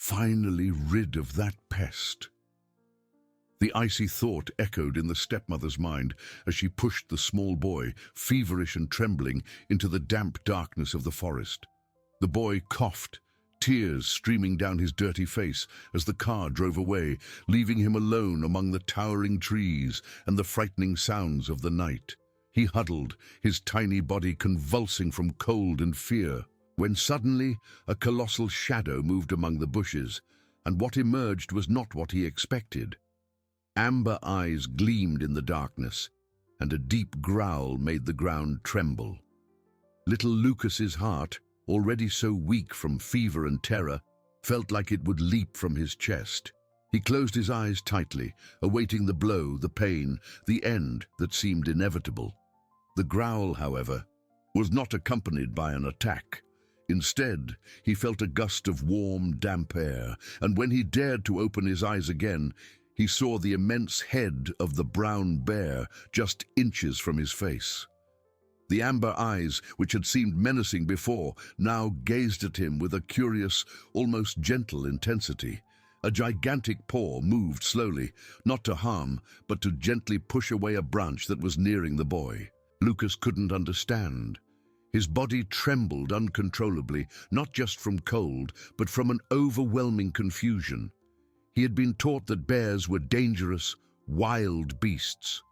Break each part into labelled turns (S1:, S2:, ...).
S1: Finally rid of that pest. The icy thought echoed in the stepmother's mind as she pushed the small boy, feverish and trembling, into the damp darkness of the forest. The boy coughed, tears streaming down his dirty face as the car drove away, leaving him alone among the towering trees and the frightening sounds of the night. He huddled, his tiny body convulsing from cold and fear, when suddenly a colossal shadow moved among the bushes, and what emerged was not what he expected. Amber eyes gleamed in the darkness, and a deep growl made the ground tremble. Little Lucas's heart, already so weak from fever and terror, felt like it would leap from his chest. He closed his eyes tightly, awaiting the blow, the pain, the end that seemed inevitable. The growl, however, was not accompanied by an attack. Instead, he felt a gust of warm, damp air, and when he dared to open his eyes again, he saw the immense head of the brown bear just inches from his face. The amber eyes, which had seemed menacing before, now gazed at him with a curious, almost gentle intensity. A gigantic paw moved slowly, not to harm, but to gently push away a branch that was nearing the boy. Lucas couldn't understand. His body trembled uncontrollably, not just from cold, but from an overwhelming confusion. He had been taught that bears were dangerous, wild beasts.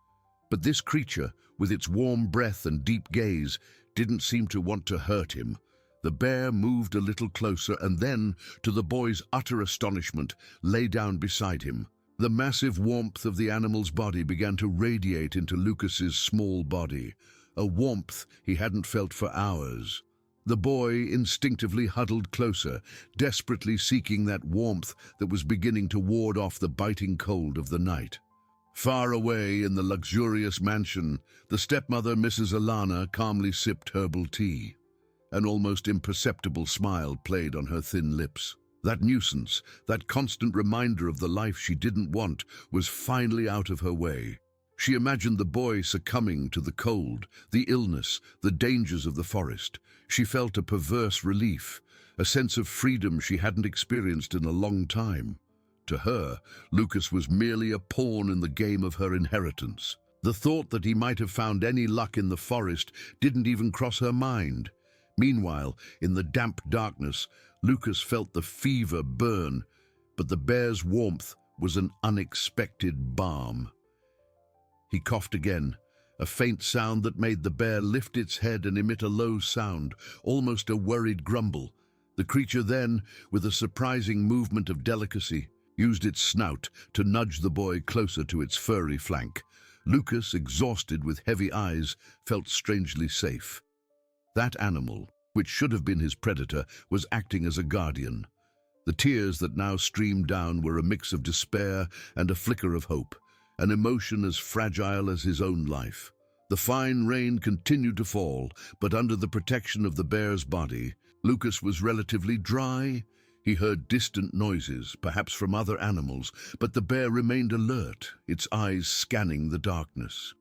S1: But this creature, with its warm breath and deep gaze, didn't seem to want to hurt him. The bear moved a little closer and then, to the boy's utter astonishment, lay down beside him. The massive warmth of the animal's body began to radiate into Lucas's small body, a warmth he hadn't felt for hours. The boy instinctively huddled closer, desperately seeking that warmth that was beginning to ward off the biting cold of the night. Far away in the luxurious mansion, the stepmother, Mrs. Alana, calmly sipped herbal tea. An almost imperceptible smile played on her thin lips. That nuisance, that constant reminder of the life she didn't want, was finally out of her way. She imagined the boy succumbing to the cold, the illness, the dangers of the forest. She felt a perverse relief, a sense of freedom she hadn't experienced in a long time. To her, Lucas was merely a pawn in the game of her inheritance. The thought that he might have found any luck in the forest didn't even cross her mind. Meanwhile, in the damp darkness, Lucas felt the fever burn, but the bear's warmth was an unexpected balm. He coughed again, a faint sound that made the bear lift its head and emit a low sound, almost a worried grumble. The creature then, with a surprising movement of delicacy, used its snout to nudge the boy closer to its furry flank. Lucas, exhausted with heavy eyes, felt strangely safe. That animal, which should have been his predator, was acting as a guardian. The tears that now streamed down were a mix of despair and a flicker of hope, an emotion as fragile as his own life. The fine rain continued to fall, but under the protection of the bear's body, Lucas was relatively dry. He heard distant noises, perhaps from other animals, but the bear remained alert, its eyes scanning the darkness.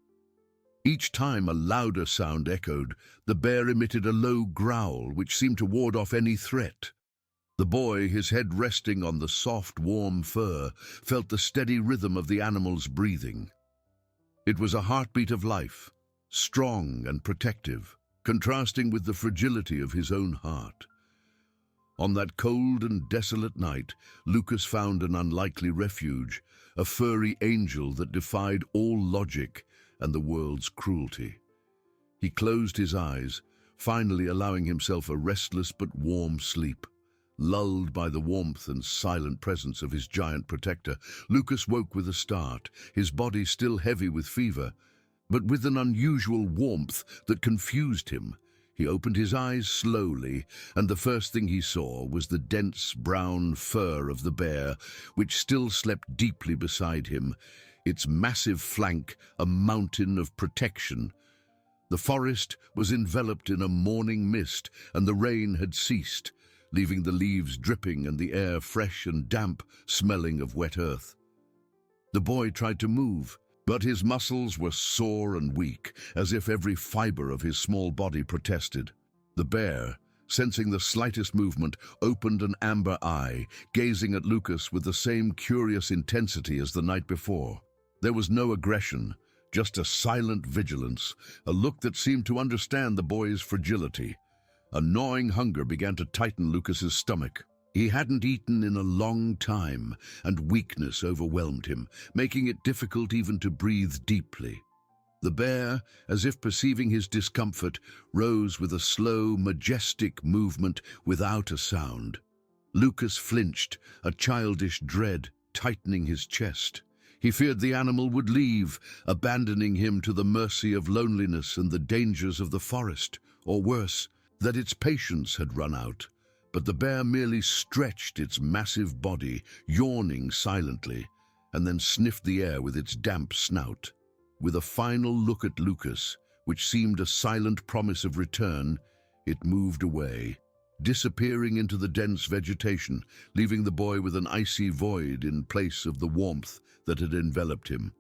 S1: Each time a louder sound echoed, the bear emitted a low growl which seemed to ward off any threat. The boy, his head resting on the soft, warm fur, felt the steady rhythm of the animal's breathing. It was a heartbeat of life, strong and protective, contrasting with the fragility of his own heart. On that cold and desolate night, Lucas found an unlikely refuge, a furry angel that defied all logic and the world's cruelty. He closed his eyes, finally allowing himself a restless but warm sleep. Lulled by the warmth and silent presence of his giant protector, Lucas woke with a start, his body still heavy with fever, but with an unusual warmth that confused him. He opened his eyes slowly, and the first thing he saw was the dense brown fur of the bear, which still slept deeply beside him, its massive flank a mountain of protection. The forest was enveloped in a morning mist, and the rain had ceased, leaving the leaves dripping and the air fresh and damp, smelling of wet earth. The boy tried to move, but his muscles were sore and weak, as if every fiber of his small body protested. The bear, sensing the slightest movement, opened an amber eye, gazing at Lucas with the same curious intensity as the night before. There was no aggression, just a silent vigilance, a look that seemed to understand the boy's fragility. A gnawing hunger began to tighten Lucas's stomach. He hadn't eaten in a long time, and weakness overwhelmed him, making it difficult even to breathe deeply. The bear, as if perceiving his discomfort, rose with a slow, majestic movement without a sound. Lucas flinched, a childish dread tightening his chest. He feared the animal would leave, abandoning him to the mercy of loneliness and the dangers of the forest, or worse, that its patience had run out. But the bear merely stretched its massive body, yawning silently, and then sniffed the air with its damp snout. With a final look at Lucas, which seemed a silent promise of return, it moved away, disappearing into the dense vegetation, leaving the boy with an icy void in place of the warmth that had enveloped him.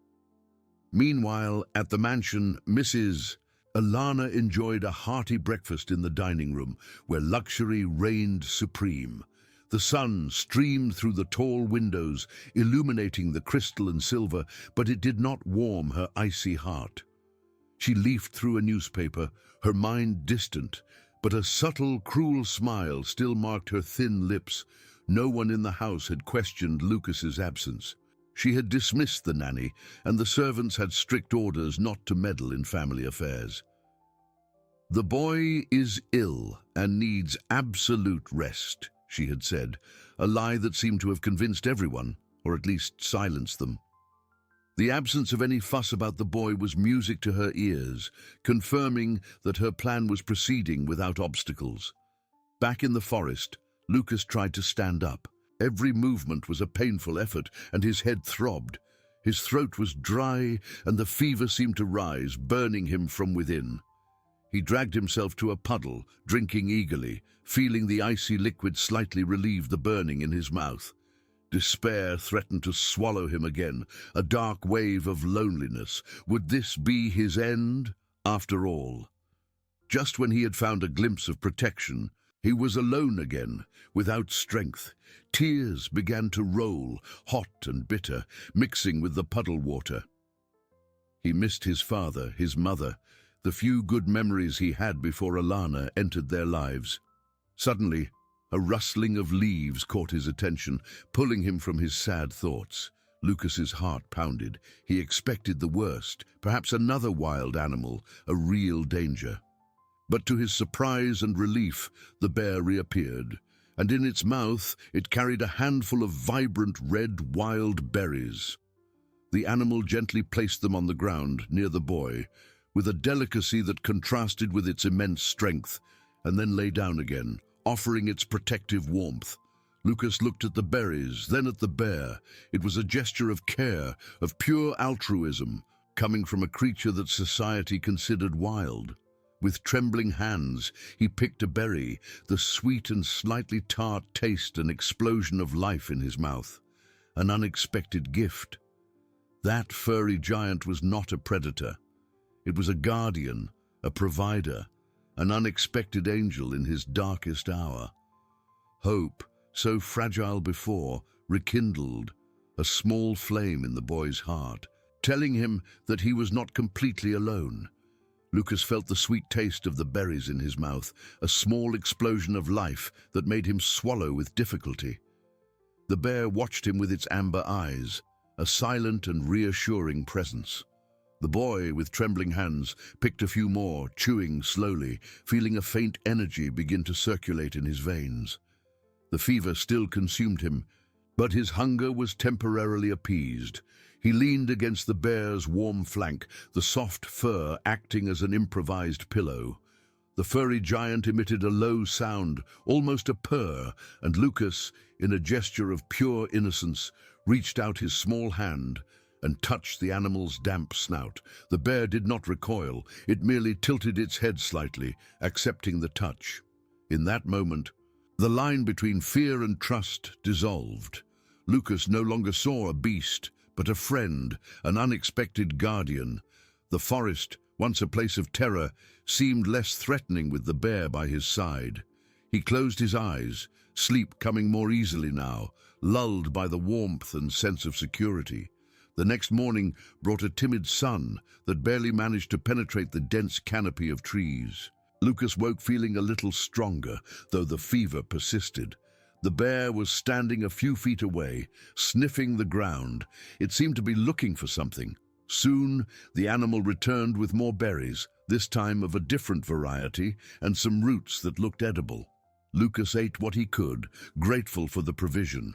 S1: Meanwhile, at the mansion, Mrs. Alana enjoyed a hearty breakfast in the dining room, where luxury reigned supreme. The sun streamed through the tall windows, illuminating the crystal and silver, but it did not warm her icy heart. She leafed through a newspaper, her mind distant, but a subtle, cruel smile still marked her thin lips. No one in the house had questioned Lucas's absence. She had dismissed the nanny, and the servants had strict orders not to meddle in family affairs. "The boy is ill and needs absolute rest," she had said, a lie that seemed to have convinced everyone, or at least silenced them. The absence of any fuss about the boy was music to her ears, confirming that her plan was proceeding without obstacles. Back in the forest, Lucas tried to stand up. Every movement was a painful effort, and his head throbbed. His throat was dry, and the fever seemed to rise, burning him from within. He dragged himself to a puddle, drinking eagerly, feeling the icy liquid slightly relieve the burning in his mouth. Despair threatened to swallow him again, a dark wave of loneliness. Would this be his end, after all? Just when he had found a glimpse of protection, he was alone again, without strength. Tears began to roll, hot and bitter, mixing with the puddle water. He missed his father, his mother, the few good memories he had before Alana entered their lives. Suddenly, a rustling of leaves caught his attention, pulling him from his sad thoughts. Lucas's heart pounded. He expected the worst, perhaps another wild animal, a real danger. But to his surprise and relief, the bear reappeared, and in its mouth it carried a handful of vibrant red wild berries. The animal gently placed them on the ground near the boy, with a delicacy that contrasted with its immense strength, and then lay down again, offering its protective warmth. Lucas looked at the berries, then at the bear. It was a gesture of care, of pure altruism, coming from a creature that society considered wild. With trembling hands, he picked a berry, the sweet and slightly tart taste an explosion of life in his mouth. An unexpected gift. That furry giant was not a predator. It was a guardian, a provider, an unexpected angel in his darkest hour. Hope, so fragile before, rekindled, a small flame in the boy's heart, telling him that he was not completely alone. Lucas felt the sweet taste of the berries in his mouth, a small explosion of life that made him swallow with difficulty. The bear watched him with its amber eyes, a silent and reassuring presence. The boy, with trembling hands, picked a few more, chewing slowly, feeling a faint energy begin to circulate in his veins. The fever still consumed him, but his hunger was temporarily appeased. He leaned against the bear's warm flank, the soft fur acting as an improvised pillow. The furry giant emitted a low sound, almost a purr, and Lucas, in a gesture of pure innocence, reached out his small hand and touched the animal's damp snout. The bear did not recoil, it merely tilted its head slightly, accepting the touch. In that moment, the line between fear and trust dissolved. Lucas no longer saw a beast, but a friend, an unexpected guardian. The forest, once a place of terror, seemed less threatening with the bear by his side. He closed his eyes, sleep coming more easily now, lulled by the warmth and sense of security. The next morning brought a timid sun that barely managed to penetrate the dense canopy of trees. Lucas woke feeling a little stronger, though the fever persisted. The bear was standing a few feet away, sniffing the ground. It seemed to be looking for something. Soon, the animal returned with more berries, this time of a different variety, and some roots that looked edible. Lucas ate what he could, grateful for the provision.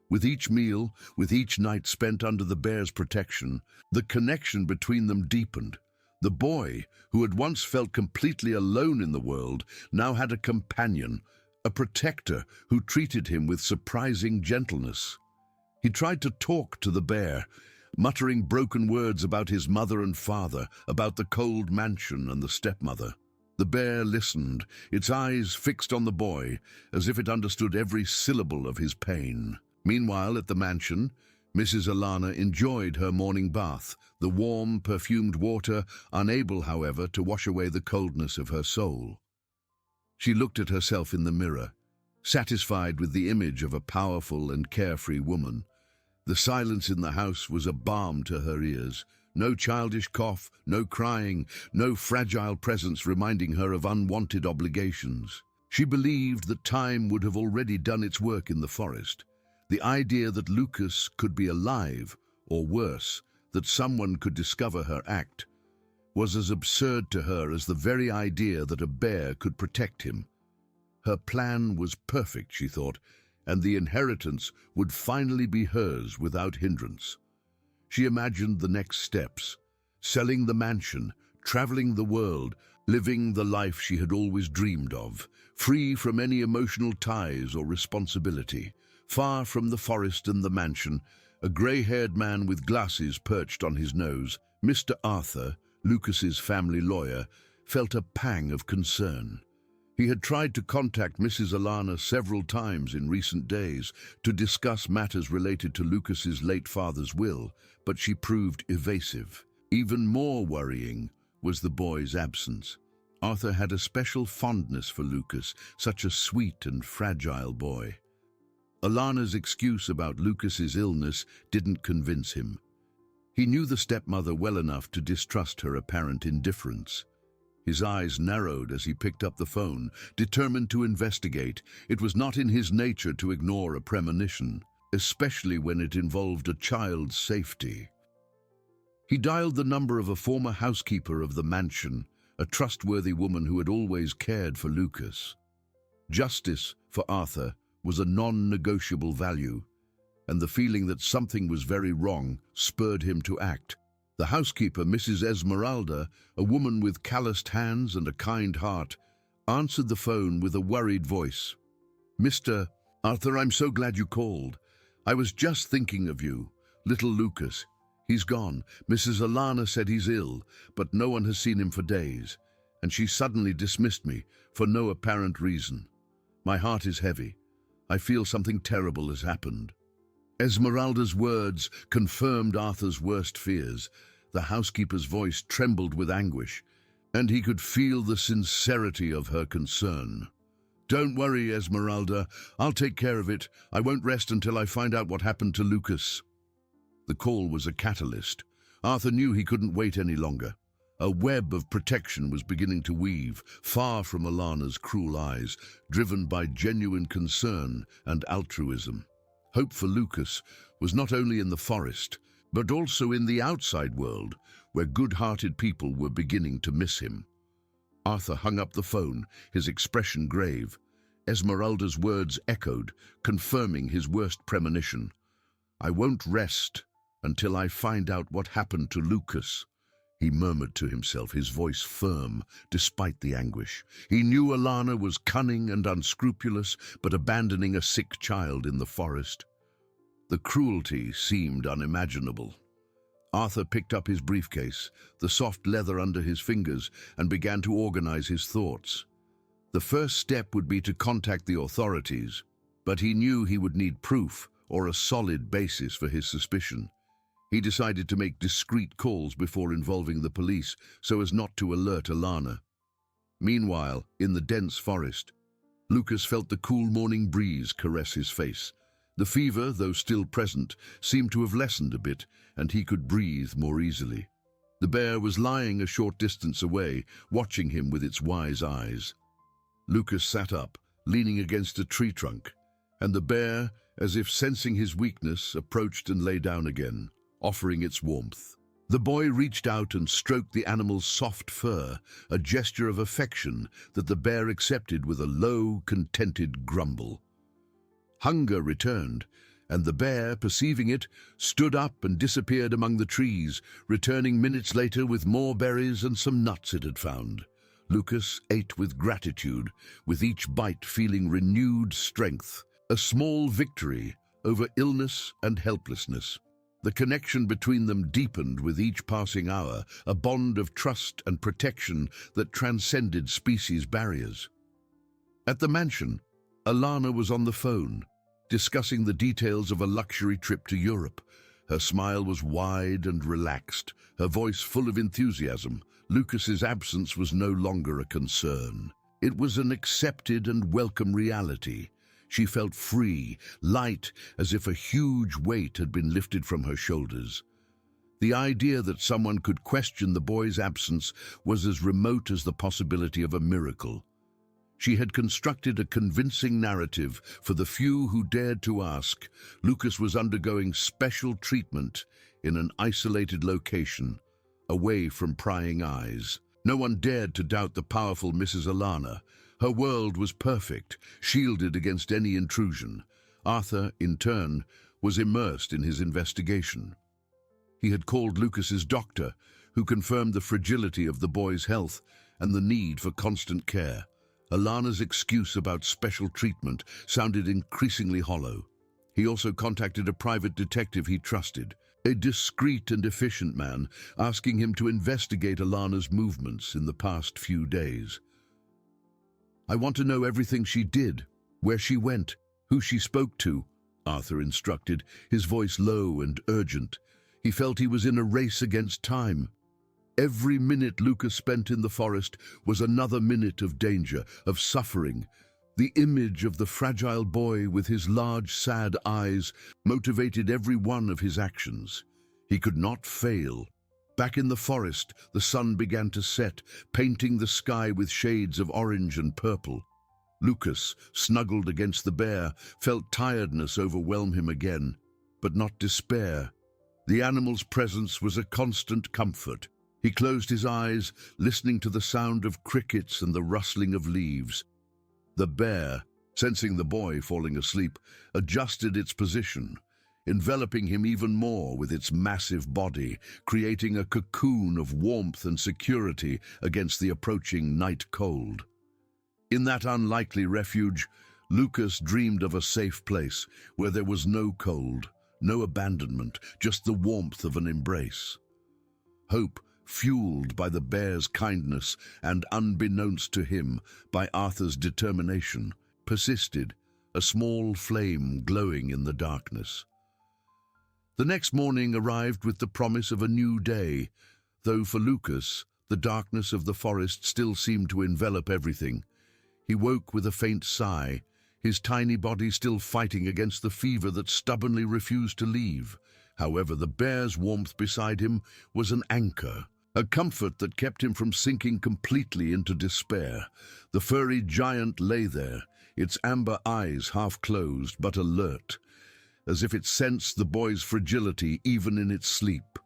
S1: With each meal, with each night spent under the bear's protection, the connection between them deepened. The boy, who had once felt completely alone in the world, now had a companion, a protector who treated him with surprising gentleness. He tried to talk to the bear, muttering broken words about his mother and father, about the cold mansion and the stepmother. The bear listened, its eyes fixed on the boy, as if it understood every syllable of his pain. Meanwhile, at the mansion, Mrs. Alana enjoyed her morning bath, the warm, perfumed water, unable, however, to wash away the coldness of her soul. She looked at herself in the mirror, satisfied with the image of a powerful and carefree woman. The silence in the house was a balm to her ears. No childish cough, no crying, no fragile presence reminding her of unwanted obligations. She believed that time would have already done its work in the forest. The idea that Lucas could be alive, or worse, that someone could discover her act, was as absurd to her as the very idea that a bear could protect him. Her plan was perfect, she thought, and the inheritance would finally be hers without hindrance. She imagined the next steps, selling the mansion, traveling the world, living the life she had always dreamed of, free from any emotional ties or responsibility. Far from the forest and the mansion, a grey-haired man with glasses perched on his nose, Mr. Arthur, Lucas's family lawyer, felt a pang of concern. He had tried to contact Mrs. Alana several times in recent days to discuss matters related to Lucas's late father's will, but she proved evasive. Even more worrying was the boy's absence. Arthur had a special fondness for Lucas, such a sweet and fragile boy. Alana's excuse about Lucas's illness didn't convince him. He knew the stepmother well enough to distrust her apparent indifference. His eyes narrowed as he picked up the phone, determined to investigate. It was not in his nature to ignore a premonition, especially when it involved a child's safety. He dialed the number of a former housekeeper of the mansion, a trustworthy woman who had always cared for Lucas. Justice, for Arthur, was a non-negotiable value, and the feeling that something was very wrong spurred him to act. The housekeeper, Mrs. Esmeralda, a woman with calloused hands and a kind heart, answered the phone with a worried voice. "Mr. Arthur, I'm so glad you called. I was just thinking of you. Little Lucas. He's gone. Mrs. Alana said he's ill, but no one has seen him for days, and she suddenly dismissed me for no apparent reason. My heart is heavy. I feel something terrible has happened." Esmeralda's words confirmed Arthur's worst fears. The housekeeper's voice trembled with anguish, and he could feel the sincerity of her concern. "Don't worry, Esmeralda. I'll take care of it. I won't rest until I find out what happened to Lucas." The call was a catalyst. Arthur knew he couldn't wait any longer. A web of protection was beginning to weave, far from Alana's cruel eyes, driven by genuine concern and altruism. Hope for Lucas was not only in the forest, but also in the outside world, where good-hearted people were beginning to miss him. Arthur hung up the phone, his expression grave. Esmeralda's words echoed, confirming his worst premonition. "I won't rest until I find out what happened to Lucas," he murmured to himself, his voice firm despite the anguish. He knew Alana was cunning and unscrupulous, but abandoning a sick child in the forest. The cruelty seemed unimaginable. Arthur picked up his briefcase, the soft leather under his fingers, and began to organize his thoughts. The first step would be to contact the authorities, but he knew he would need proof or a solid basis for his suspicion. He decided to make discreet calls before involving the police so as not to alert Alana. Meanwhile, in the dense forest, Lucas felt the cool morning breeze caress his face. The fever, though still present, seemed to have lessened a bit, and he could breathe more easily. The bear was lying a short distance away, watching him with its wise eyes. Lucas sat up, leaning against a tree trunk, and the bear, as if sensing his weakness, approached and lay down again, offering its warmth. The boy reached out and stroked the animal's soft fur, a gesture of affection that the bear accepted with a low, contented grumble. Hunger returned, and the bear, perceiving it, stood up and disappeared among the trees, returning minutes later with more berries and some nuts it had found. Lucas ate with gratitude, with each bite feeling renewed strength, a small victory over illness and helplessness. The connection between them deepened with each passing hour, a bond of trust and protection that transcended species barriers. At the mansion, Alana was on the phone, discussing the details of a luxury trip to Europe. Her smile was wide and relaxed, her voice full of enthusiasm. Lucas's absence was no longer a concern. It was an accepted and welcome reality. She felt free, light, as if a huge weight had been lifted from her shoulders. The idea that someone could question the boy's absence was as remote as the possibility of a miracle. She had constructed a convincing narrative for the few who dared to ask. Lucas was undergoing special treatment in an isolated location, away from prying eyes. No one dared to doubt the powerful Mrs. Alana. Her world was perfect, shielded against any intrusion. Arthur, in turn, was immersed in his investigation. He had called Lucas's doctor, who confirmed the fragility of the boy's health and the need for constant care. Alana's excuse about special treatment sounded increasingly hollow. He also contacted a private detective he trusted, a discreet and efficient man, asking him to investigate Alana's movements in the past few days. "I want to know everything she did, where she went, who she spoke to," Arthur instructed, his voice low and urgent. He felt he was in a race against time. Every minute Lucas spent in the forest was another minute of danger, of suffering. The image of the fragile boy with his large, sad eyes motivated every one of his actions. He could not fail. Back in the forest, the sun began to set, painting the sky with shades of orange and purple. Lucas, snuggled against the bear, felt tiredness overwhelm him again, but not despair. The animal's presence was a constant comfort. He closed his eyes, listening to the sound of crickets and the rustling of leaves. The bear, sensing the boy falling asleep, adjusted its position, enveloping him even more with its massive body, creating a cocoon of warmth and security against the approaching night cold. In that unlikely refuge, Lucas dreamed of a safe place where there was no cold, no abandonment, just the warmth of an embrace. Hope, fueled by the bear's kindness and unbeknownst to him by Arthur's determination, persisted, a small flame glowing in the darkness. The next morning arrived with the promise of a new day, though for Lucas, the darkness of the forest still seemed to envelop everything. He woke with a faint sigh, his tiny body still fighting against the fever that stubbornly refused to leave. However, the bear's warmth beside him was an anchor, a comfort that kept him from sinking completely into despair. The furry giant lay there, its amber eyes half closed but alert, as if it sensed the boy's fragility even in its sleep.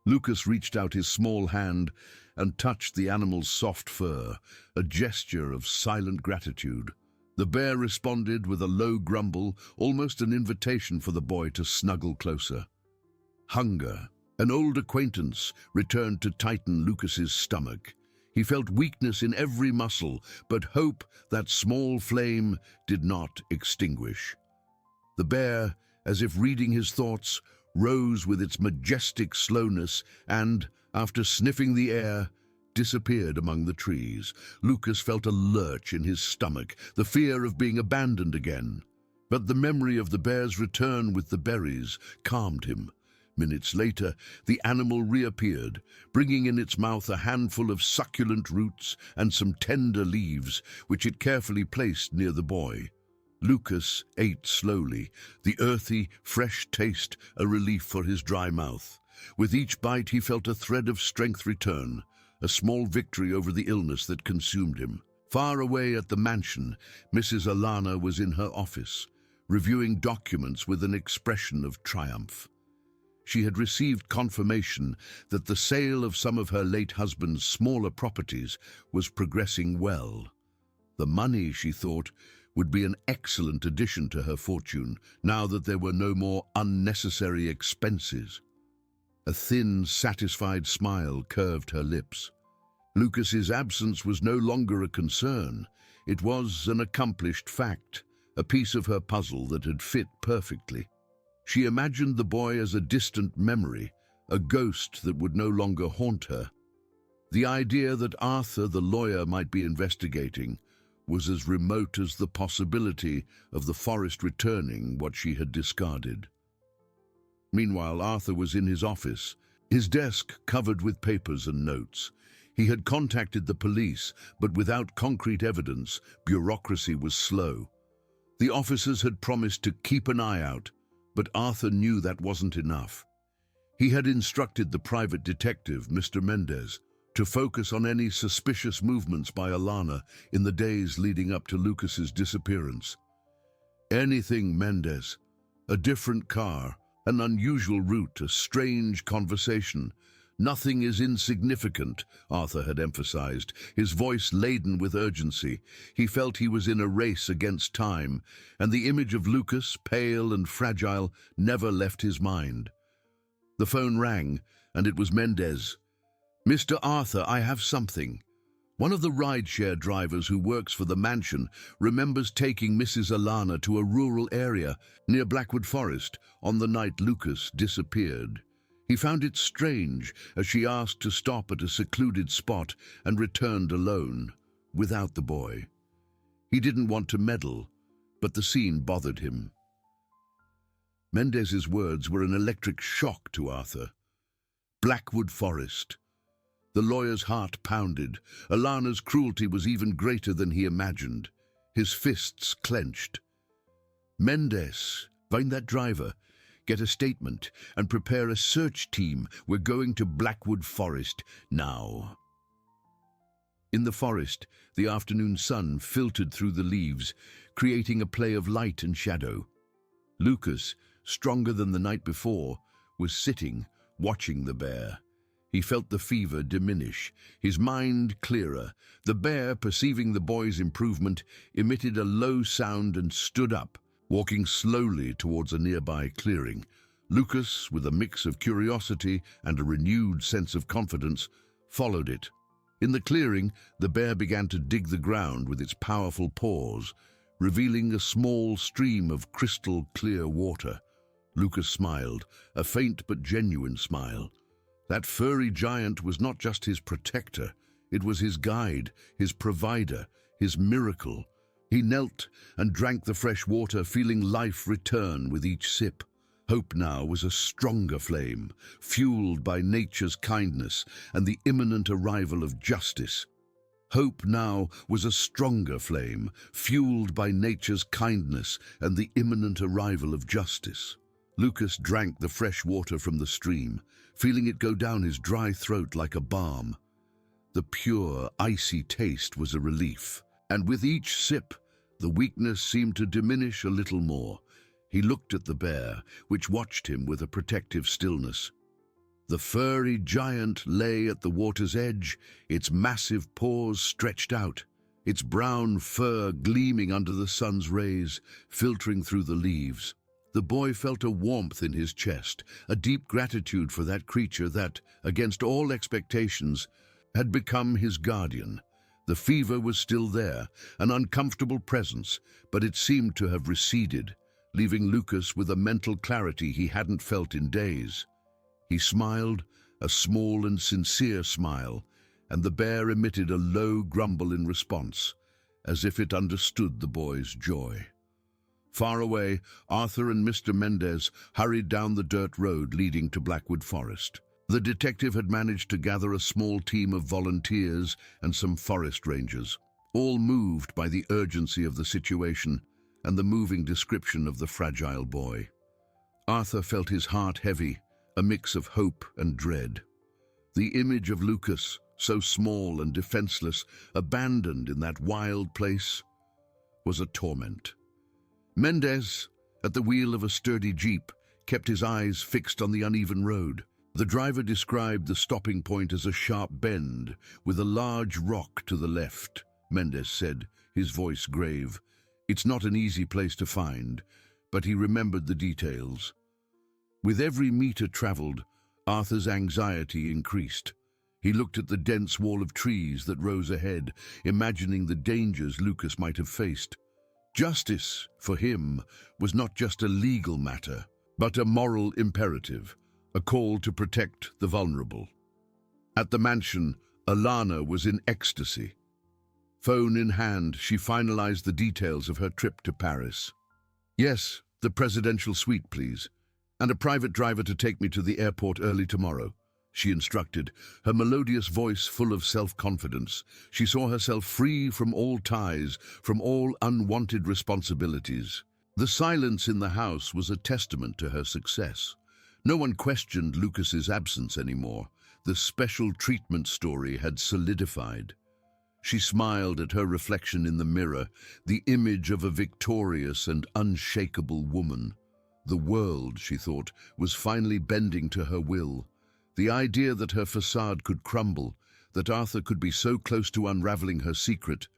S1: Lucas reached out his small hand and touched the animal's soft fur, a gesture of silent gratitude. The bear responded with a low grumble, almost an invitation for the boy to snuggle closer. Hunger, an old acquaintance, returned to tighten Lucas's stomach. He felt weakness in every muscle, but hope, that small flame, did not extinguish. The bear, as if reading his thoughts, rose with its majestic slowness and, after sniffing the air, disappeared among the trees. Lucas felt a lurch in his stomach, the fear of being abandoned again. But the memory of the bear's return with the berries calmed him. Minutes later, the animal reappeared, bringing in its mouth a handful of succulent roots and some tender leaves, which it carefully placed near the boy. Lucas ate slowly, the earthy, fresh taste a relief for his dry mouth. With each bite he felt a thread of strength return, a small victory over the illness that consumed him. Far away at the mansion, Mrs. Alana was in her office, reviewing documents with an expression of triumph. She had received confirmation that the sale of some of her late husband's smaller properties was progressing well. The money, she thought, would be an excellent addition to her fortune, now that there were no more unnecessary expenses. A thin, satisfied smile curved her lips. Lucas's absence was no longer a concern. It was an accomplished fact, a piece of her puzzle that had fit perfectly. She imagined the boy as a distant memory, a ghost that would no longer haunt her. The idea that Arthur, the lawyer, might be investigating was as remote as the possibility of the forest returning what she had discarded. Meanwhile, Arthur was in his office, his desk covered with papers and notes. He had contacted the police, but without concrete evidence, bureaucracy was slow. The officers had promised to keep an eye out, but Arthur knew that wasn't enough. He had instructed the private detective, Mr. Mendez, to focus on any suspicious movements by Alana in the days leading up to Lucas's disappearance. Anything, Mendez. A different car, an unusual route, a strange conversation. Nothing is insignificant, Arthur had emphasized, his voice laden with urgency. He felt he was in a race against time, and the image of Lucas, pale and fragile, never left his mind. The phone rang, and it was Mendez. "Mr. Arthur, I have something." One of the rideshare drivers who works for the mansion remembers taking Mrs. Alana to a rural area near Blackwood Forest on the night Lucas disappeared. He found it strange as she asked to stop at a secluded spot and returned alone, without the boy. He didn't want to meddle, but the scene bothered him. Mendez's words were an electric shock to Arthur. Blackwood Forest. The lawyer's heart pounded. Alana's cruelty was even greater than he imagined. His fists clenched. "Mendez, find that driver. Get a statement and prepare a search team. We're going to Blackwood Forest now." In the forest, the afternoon sun filtered through the leaves, creating a play of light and shadow. Lucas, stronger than the night before, was sitting, watching the bear. He felt the fever diminish, his mind clearer. The bear, perceiving the boy's improvement, emitted a low sound and stood up, walking slowly towards a nearby clearing. Lucas, with a mix of curiosity and a renewed sense of confidence, followed it. In the clearing, the bear began to dig the ground with its powerful paws, revealing a small stream of crystal-clear water. Lucas smiled, a faint but genuine smile. That furry giant was not just his protector, it was his guide, his provider, his miracle. He knelt and drank the fresh water, feeling life return with each sip. Hope now was a stronger flame, fueled by nature's kindness and the imminent arrival of justice. Hope now was a stronger flame, fueled by nature's kindness and the imminent arrival of justice. Lucas drank the fresh water from the stream, feeling it go down his dry throat like a balm. The pure, icy taste was a relief, and with each sip, the weakness seemed to diminish a little more. He looked at the bear, which watched him with a protective stillness. The furry giant lay at the water's edge, its massive paws stretched out, its brown fur gleaming under the sun's rays, filtering through the leaves. The boy felt a warmth in his chest, a deep gratitude for that creature that, against all expectations, had become his guardian. The fever was still there, an uncomfortable presence, but it seemed to have receded, leaving Lucas with a mental clarity he hadn't felt in days. He smiled, a small and sincere smile, and the bear emitted a low grumble in response, as if it understood the boy's joy. Far away, Arthur and Mr. Mendez hurried down the dirt road leading to Blackwood Forest. The detective had managed to gather a small team of volunteers and some forest rangers, all moved by the urgency of the situation and the moving description of the fragile boy. Arthur felt his heart heavy, a mix of hope and dread. The image of Lucas, so small and defenseless, abandoned in that wild place, was a torment. Mendez, at the wheel of a sturdy jeep, kept his eyes fixed on the uneven road. The driver described the stopping point as a sharp bend, with a large rock to the left. Mendez said, his voice grave. It's not an easy place to find, but he remembered the details. With every meter traveled, Arthur's anxiety increased. He looked at the dense wall of trees that rose ahead, imagining the dangers Lucas might have faced. Justice, for him, was not just a legal matter, but a moral imperative, a call to protect the vulnerable. At the mansion, Alana was in ecstasy. Phone in hand, she finalized the details of her trip to Paris. Yes, the presidential suite, please, and a private driver to take me to the airport early tomorrow, she instructed, her melodious voice full of self-confidence. She saw herself free from all ties, from all unwanted responsibilities. The silence in the house was a testament to her success. No one questioned Lucas's absence anymore. The special treatment story had solidified. She smiled at her reflection in the mirror, the image of a victorious and unshakable woman. The world, she thought, was finally bending to her will. The idea that her facade could crumble, that Arthur could be so close to unraveling her secret,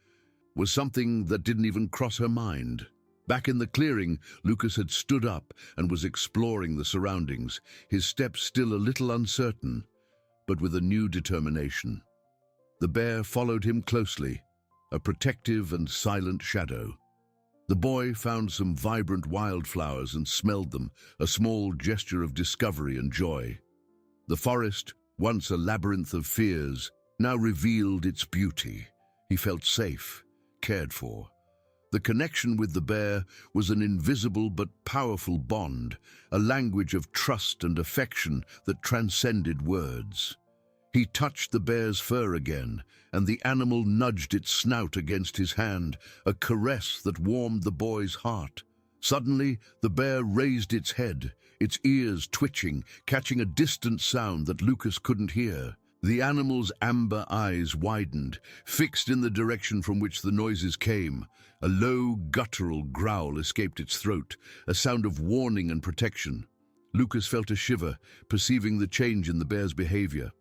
S1: was something that didn't even cross her mind. Back in the clearing, Lucas had stood up and was exploring the surroundings, his steps still a little uncertain, but with a new determination. The bear followed him closely, a protective and silent shadow. The boy found some vibrant wildflowers and smelled them, a small gesture of discovery and joy. The forest, once a labyrinth of fears, now revealed its beauty. He felt safe, cared for. The connection with the bear was an invisible but powerful bond, a language of trust and affection that transcended words. He touched the bear's fur again, and the animal nudged its snout against his hand, a caress that warmed the boy's heart. Suddenly, the bear raised its head, its ears twitching, catching a distant sound that Lucas couldn't hear. The animal's amber eyes widened, fixed in the direction from which the noises came. A low, guttural growl escaped its throat, a sound of warning and protection. Lucas felt a shiver, perceiving the change in the bear's behavior.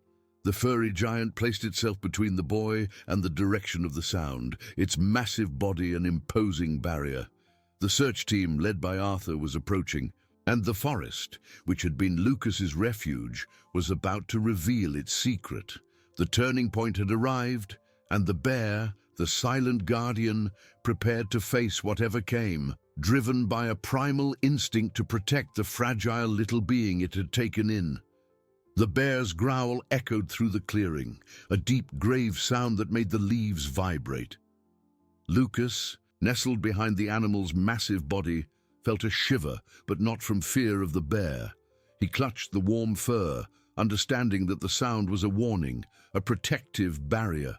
S1: The furry giant placed itself between the boy and the direction of the sound, its massive body an imposing barrier. The search team, led by Arthur, was approaching, and the forest, which had been Lucas's refuge, was about to reveal its secret. The turning point had arrived, and the bear, the silent guardian, prepared to face whatever came, driven by a primal instinct to protect the fragile little being it had taken in. The bear's growl echoed through the clearing, a deep, grave sound that made the leaves vibrate. Lucas, nestled behind the animal's massive body, felt a shiver, but not from fear of the bear. He clutched the warm fur, understanding that the sound was a warning, a protective barrier.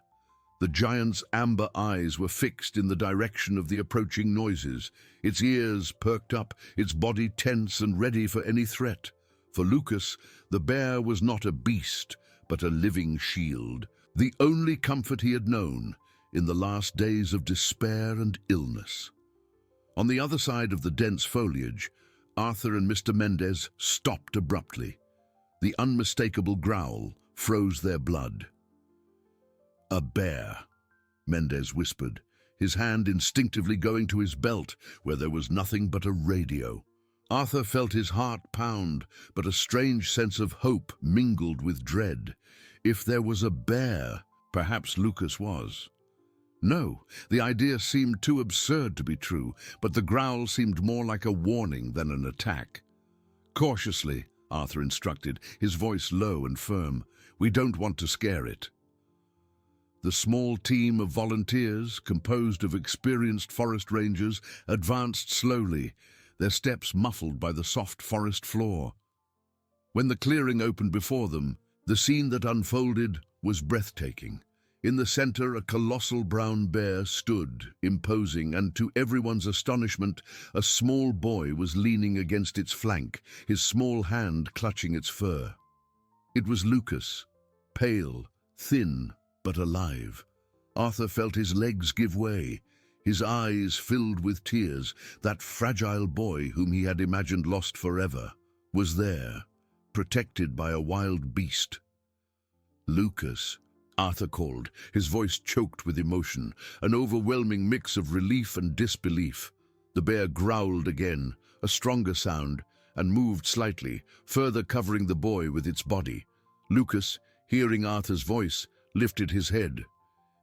S1: The giant's amber eyes were fixed in the direction of the approaching noises, its ears perked up, its body tense and ready for any threat. For Lucas, the bear was not a beast, but a living shield, the only comfort he had known in the last days of despair and illness. On the other side of the dense foliage, Arthur and Mr. Mendez stopped abruptly. The unmistakable growl froze their blood. "A bear," Mendez whispered, his hand instinctively going to his belt, where there was nothing but a radio. Arthur felt his heart pound, but a strange sense of hope mingled with dread. If there was a bear, perhaps Lucas was. No, the idea seemed too absurd to be true, but the growl seemed more like a warning than an attack. "Cautiously," Arthur instructed, his voice low and firm. "We don't want to scare it." The small team of volunteers, composed of experienced forest rangers, advanced slowly, their steps muffled by the soft forest floor. When the clearing opened before them, the scene that unfolded was breathtaking. In the center, a colossal brown bear stood, imposing, and to everyone's astonishment, a small boy was leaning against its flank, his small hand clutching its fur. It was Lucas, pale, thin, but alive. Arthur felt his legs give way, his eyes filled with tears. That fragile boy whom he had imagined lost forever was there, protected by a wild beast. "Lucas," Arthur called, his voice choked with emotion, an overwhelming mix of relief and disbelief. The bear growled again, a stronger sound, and moved slightly, further covering the boy with its body. Lucas, hearing Arthur's voice, lifted his head.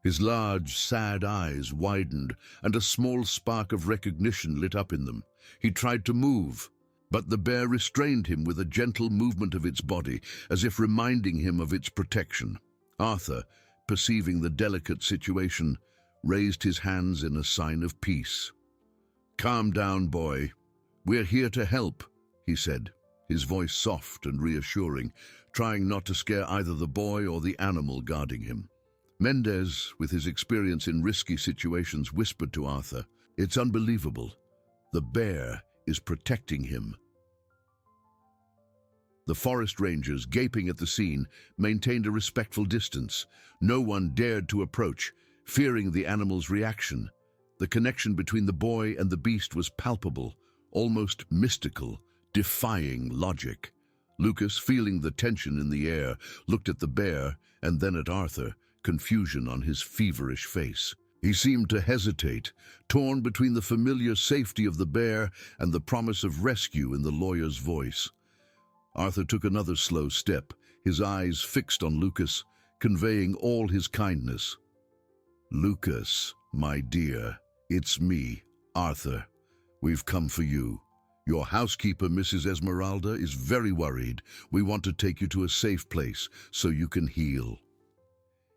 S1: His large, sad eyes widened, and a small spark of recognition lit up in them. He tried to move, but the bear restrained him with a gentle movement of its body, as if reminding him of its protection. Arthur, perceiving the delicate situation, raised his hands in a sign of peace. "Calm down, boy. We're here to help," he said, his voice soft and reassuring, trying not to scare either the boy or the animal guarding him. Mendez, with his experience in risky situations, whispered to Arthur, "It's unbelievable. The bear is protecting him." The forest rangers, gaping at the scene, maintained a respectful distance. No one dared to approach, fearing the animal's reaction. The connection between the boy and the beast was palpable, almost mystical, defying logic. Lucas, feeling the tension in the air, looked at the bear and then at Arthur, confusion on his feverish face. He seemed to hesitate, torn between the familiar safety of the bear and the promise of rescue in the lawyer's voice. Arthur took another slow step, his eyes fixed on Lucas, conveying all his kindness. "Lucas, my dear, it's me, Arthur. We've come for you. Your housekeeper, Mrs. Esmeralda, is very worried. We want to take you to a safe place so you can heal."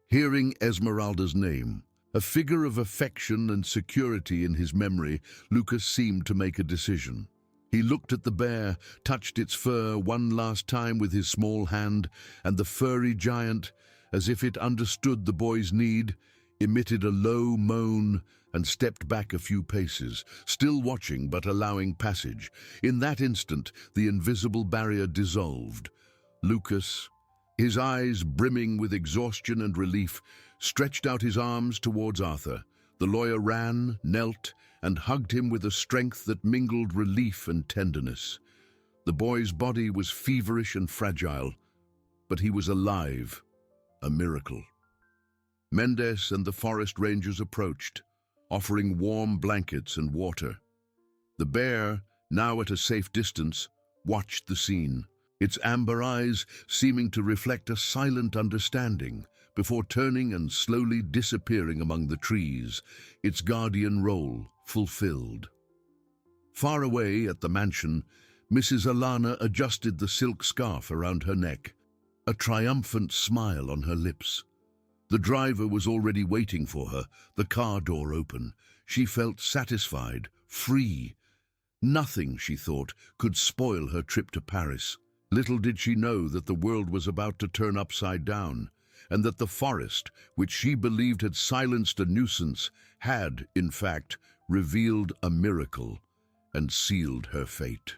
S1: Hearing Esmeralda's name, a figure of affection and security in his memory, Lucas seemed to make a decision. He looked at the bear, touched its fur one last time with his small hand, and the furry giant, as if it understood the boy's need, emitted a low moan and stepped back a few paces, still watching but allowing passage. In that instant, the invisible barrier dissolved. Lucas, his eyes brimming with exhaustion and relief, stretched out his arms towards Arthur. The lawyer ran, knelt, and hugged him with a strength that mingled relief and tenderness. The boy's body was feverish and fragile, but he was alive, a miracle. Mendez and the forest rangers approached, offering warm blankets and water. The bear, now at a safe distance, watched the scene, its amber eyes seeming to reflect a silent understanding, before turning and slowly disappearing among the trees, its guardian role fulfilled. Far away at the mansion, Mrs. Alana adjusted the silk scarf around her neck, a triumphant smile on her lips. The driver was already waiting for her, the car door open. She felt satisfied, free. Nothing, she thought, could spoil her trip to Paris. Little did she know that the world was about to turn upside down, and that the forest, which she believed had silenced a nuisance, had, in fact, revealed a miracle and sealed her fate.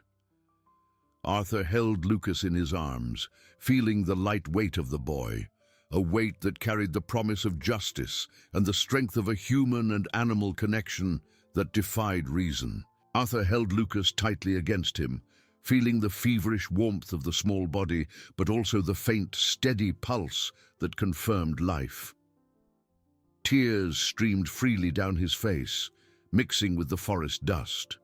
S1: Arthur held Lucas in his arms, feeling the light weight of the boy, a weight that carried the promise of justice and the strength of a human and animal connection that defied reason. Arthur held Lucas tightly against him, feeling the feverish warmth of the small body, but also the faint, steady pulse that confirmed life. Tears streamed freely down his face, mixing with the forest dust.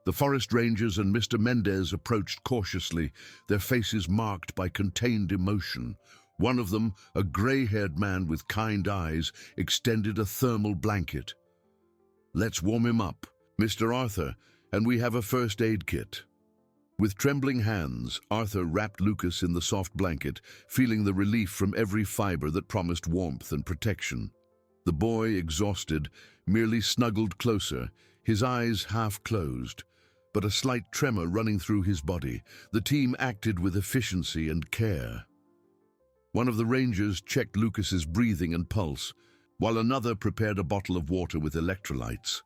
S1: The forest rangers and Mr. Mendez approached cautiously, their faces marked by contained emotion. One of them, a gray-haired man with kind eyes, extended a thermal blanket. "Let's warm him up, Mr. Arthur, and we have a first aid kit." With trembling hands, Arthur wrapped Lucas in the soft blanket, feeling the relief from every fiber that promised warmth and protection. The boy, exhausted, merely snuggled closer, his eyes half closed, but a slight tremor running through his body. The team acted with efficiency and care. One of the rangers checked Lucas's breathing and pulse, while another prepared a bottle of water with electrolytes.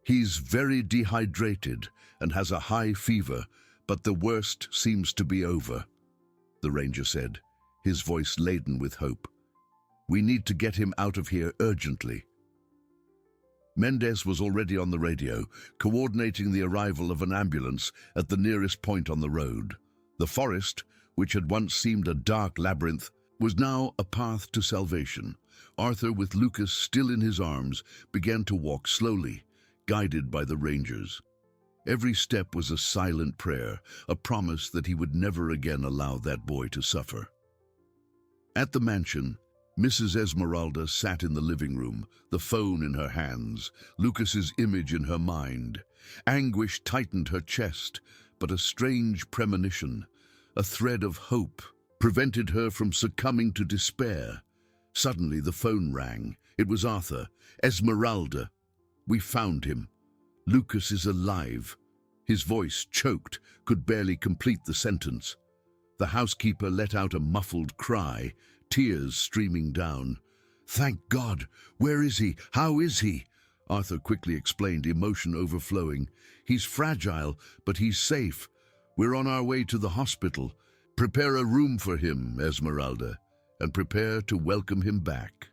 S1: "He's very dehydrated and has a high fever, but the worst seems to be over," the ranger said, his voice laden with hope. "We need to get him out of here urgently." Mendez was already on the radio, coordinating the arrival of an ambulance at the nearest point on the road. The forest, which had once seemed a dark labyrinth, was now a path to salvation. Arthur, with Lucas still in his arms, began to walk slowly, guided by the rangers. Every step was a silent prayer, a promise that he would never again allow that boy to suffer. At the mansion, Mrs. Esmeralda sat in the living room, the phone in her hands, Lucas's image in her mind. Anguish tightened her chest, but a strange premonition, a thread of hope, prevented her from succumbing to despair. Suddenly the phone rang. It was Arthur. "Esmeralda, we found him. Lucas is alive." His voice, choked, could barely complete the sentence. The housekeeper let out a muffled cry, tears streaming down. "Thank God! Where is he? How is he?" Arthur quickly explained, emotion overflowing. "He's fragile, but he's safe. We're on our way to the hospital. Prepare a room for him, Esmeralda, and prepare to welcome him back."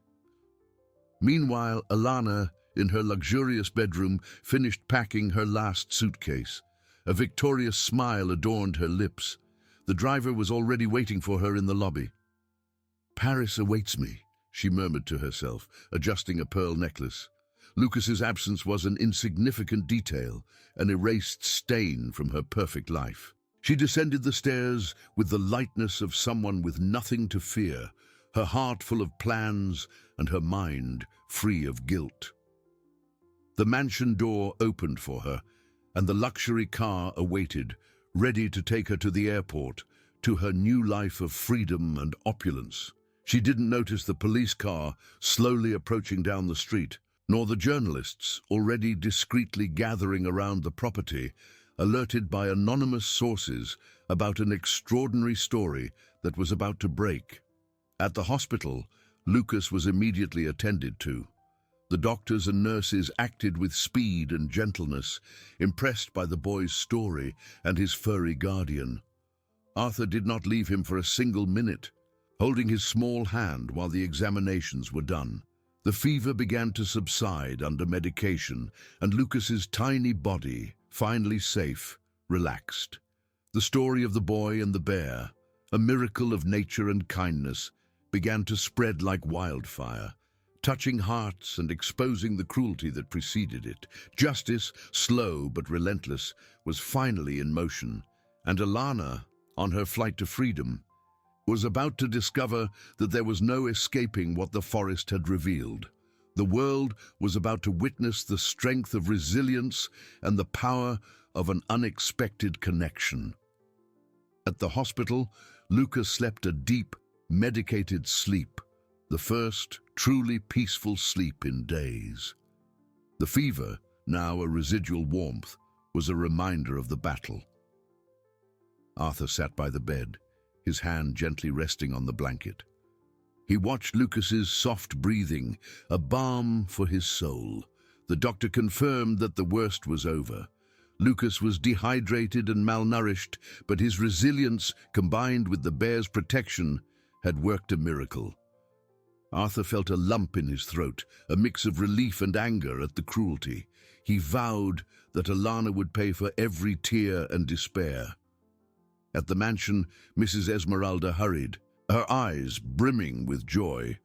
S1: Meanwhile, Alana, in her luxurious bedroom, finished packing her last suitcase. A victorious smile adorned her lips. The driver was already waiting for her in the lobby. "Paris awaits me," she murmured to herself, adjusting a pearl necklace. Lucas's absence was an insignificant detail, an erased stain from her perfect life. She descended the stairs with the lightness of someone with nothing to fear, her heart full of plans and her mind free of guilt. The mansion door opened for her, and the luxury car awaited, ready to take her to the airport, to her new life of freedom and opulence. She didn't notice the police car slowly approaching down the street, nor the journalists already discreetly gathering around the property, alerted by anonymous sources about an extraordinary story that was about to break. At the hospital, Lucas was immediately attended to. The doctors and nurses acted with speed and gentleness, impressed by the boy's story and his furry guardian. Arthur did not leave him for a single minute, holding his small hand while the examinations were done. The fever began to subside under medication, and Lucas's tiny body, finally safe, relaxed. The story of the boy and the bear, a miracle of nature and kindness, began to spread like wildfire, touching hearts and exposing the cruelty that preceded it. Justice, slow but relentless, was finally in motion, and Alana, on her flight to freedom, was about to discover that there was no escaping what the forest had revealed. The world was about to witness the strength of resilience and the power of an unexpected connection. At the hospital, Lucas slept a deep, medicated sleep, the first truly peaceful sleep in days. The fever, now a residual warmth, was a reminder of the battle. Arthur sat by the bed, his hand gently resting on the blanket. He watched Lucas's soft breathing, a balm for his soul. The doctor confirmed that the worst was over. Lucas was dehydrated and malnourished, but his resilience, combined with the bear's protection, had worked a miracle. Arthur felt a lump in his throat, a mix of relief and anger at the cruelty. He vowed that Alana would pay for every tear and despair. At the mansion, Mrs. Esmeralda hurried, her eyes brimming with joy.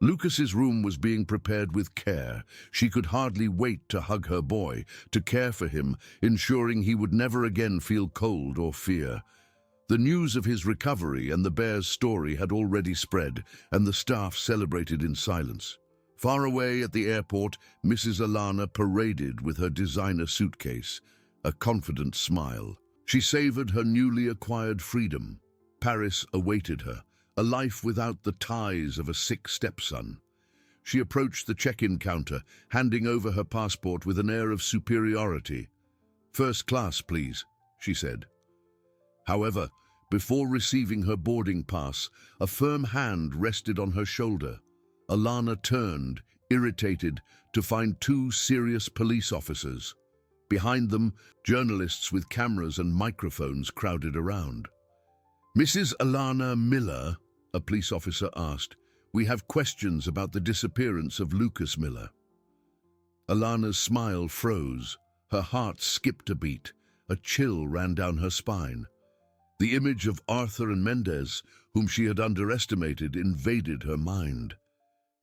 S1: Lucas's room was being prepared with care. She could hardly wait to hug her boy, to care for him, ensuring he would never again feel cold or fear. The news of his recovery and the bear's story had already spread, and the staff celebrated in silence. Far away at the airport, Mrs. Alana paraded with her designer suitcase, a confident smile. She savored her newly acquired freedom. Paris awaited her, a life without the ties of a sick stepson. She approached the check-in counter, handing over her passport with an air of superiority. "First class, please," she said. However, before receiving her boarding pass, a firm hand rested on her shoulder. Alana turned, irritated, to find two serious police officers. Behind them, journalists with cameras and microphones crowded around. "Mrs. Alana Miller," a police officer asked, "we have questions about the disappearance of Lucas Miller." Alana's smile froze. Her heart skipped a beat. A chill ran down her spine. The image of Arthur and Mendez, whom she had underestimated, invaded her mind.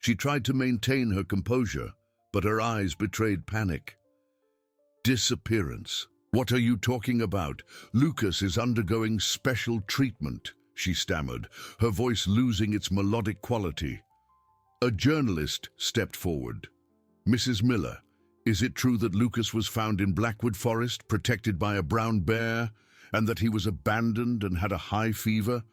S1: She tried to maintain her composure, but her eyes betrayed panic. "Disappearance? What are you talking about? Lucas is undergoing special treatment," she stammered, her voice losing its melodic quality. A journalist stepped forward. "Mrs. Miller, is it true that Lucas was found in Blackwood Forest, protected by a brown bear, and that he was abandoned and had a high fever?"